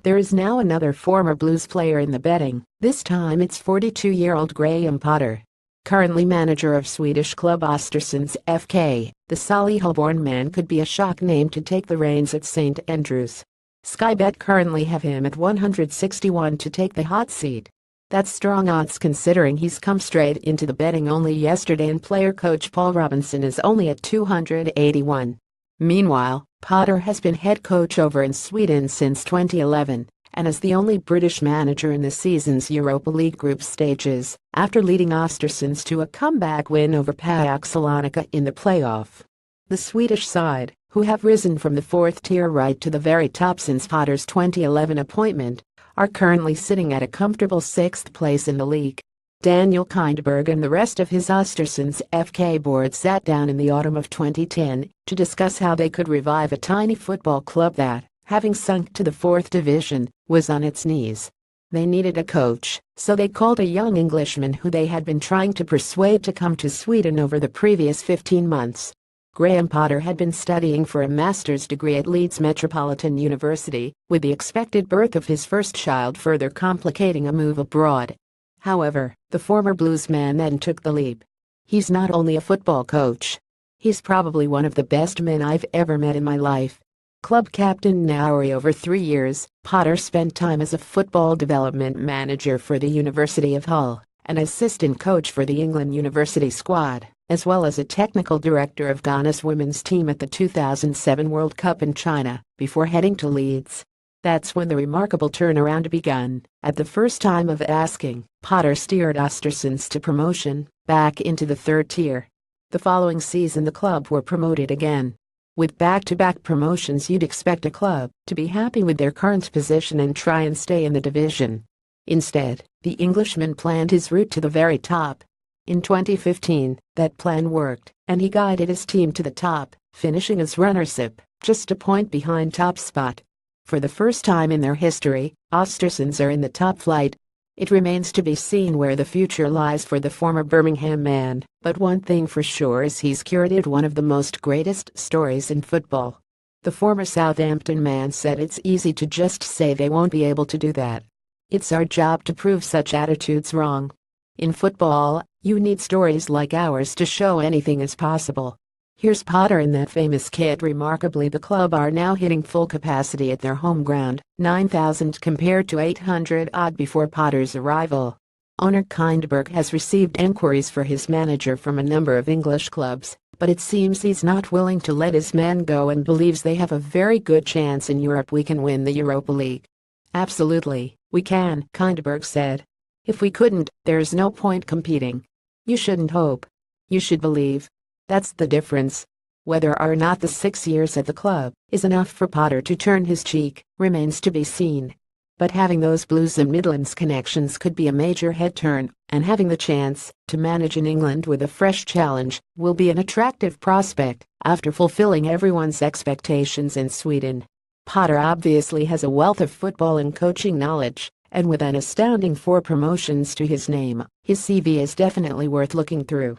There is now another former Blues player in the betting. This time it's 42-year-old Graham Potter. Currently manager of Swedish club Östersunds FK, the Solihull-born man could be a shock name to take the reins at St Andrews. Sky Bet currently have him at 161 to take the hot seat. That's strong odds considering he's come straight into the betting only yesterday and player coach Paul Robinson is only at 281. Meanwhile, Potter has been head coach over in Sweden since 2011 and is the only British manager in the season's Europa League group stages, after leading Östersunds to a comeback win over PAOK Salonika in the playoff. The Swedish side, who have risen from the fourth tier right to the very top since Potter's 2011 appointment, are currently sitting at a comfortable sixth place in the league. Daniel Kindberg and the rest of his Östersunds FK board sat down in the autumn of 2010 to discuss how they could revive a tiny football club that, having sunk to the fourth division, was on its knees. They needed a coach, so they called a young Englishman who they had been trying to persuade to come to Sweden over the previous 15 months. Graham Potter had been studying for a master's degree at Leeds Metropolitan University, with the expected birth of his first child further complicating a move abroad. However, the former Blues man then took the leap. He's not only a football coach. He's probably one of the best men I've ever met in my life. Club captain now over 3 years, Potter spent time as a football development manager for the University of Hull, an assistant coach for the England University squad, as well as a technical director of Ghana's women's team at the 2007 World Cup in China, before heading to Leeds. That's when the remarkable turnaround began. At the first time of asking, Potter steered Östersunds to promotion, back into the third tier. The following season the club were promoted again. With back-to-back promotions you'd expect a club to be happy with their current position and try and stay in the division. Instead, the Englishman planned his route to the very top. In 2015, that plan worked, and he guided his team to the top, finishing as runners-up, just a point behind top spot. For the first time in their history, Östersunds are in the top flight. It remains to be seen where the future lies for the former Birmingham man, but one thing for sure is he's curated one of the most greatest stories in football. The former Southampton man said it's easy to just say they won't be able to do that. It's our job to prove such attitudes wrong. In football, you need stories like ours to show anything is possible. Here's Potter in that famous kit. Remarkably, the club are now hitting full capacity at their home ground, 9,000 compared to 800 odd before Potter's arrival. Owner Kindberg has received enquiries for his manager from a number of English clubs, but it seems he's not willing to let his man go and believes they have a very good chance in Europe. We can win the Europa League. Absolutely, we can, Kindberg said. If we couldn't, there's no point competing. You shouldn't hope. You should believe. That's the difference. Whether or not the 6 years at the club is enough for Potter to turn his cheek remains to be seen. But having those Blues and Midlands connections could be a major head turn, and having the chance to manage in England with a fresh challenge will be an attractive prospect after fulfilling everyone's expectations in Sweden. Potter obviously has a wealth of football and coaching knowledge, and with an astounding 4 promotions to his name, his CV is definitely worth looking through.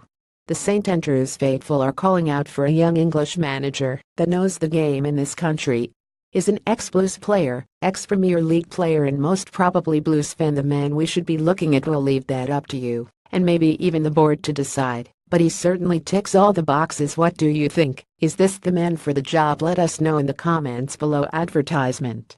The St Andrews faithful are calling out for a young English manager that knows the game in this country. Is an ex-Blues player, ex-Premier League player and most probably Blues fan the man we should be looking at? We'll leave that up to you, and maybe even the board to decide, but he certainly ticks all the boxes. What do you think? Is this the man for the job? Let us know in the comments below. Advertisement.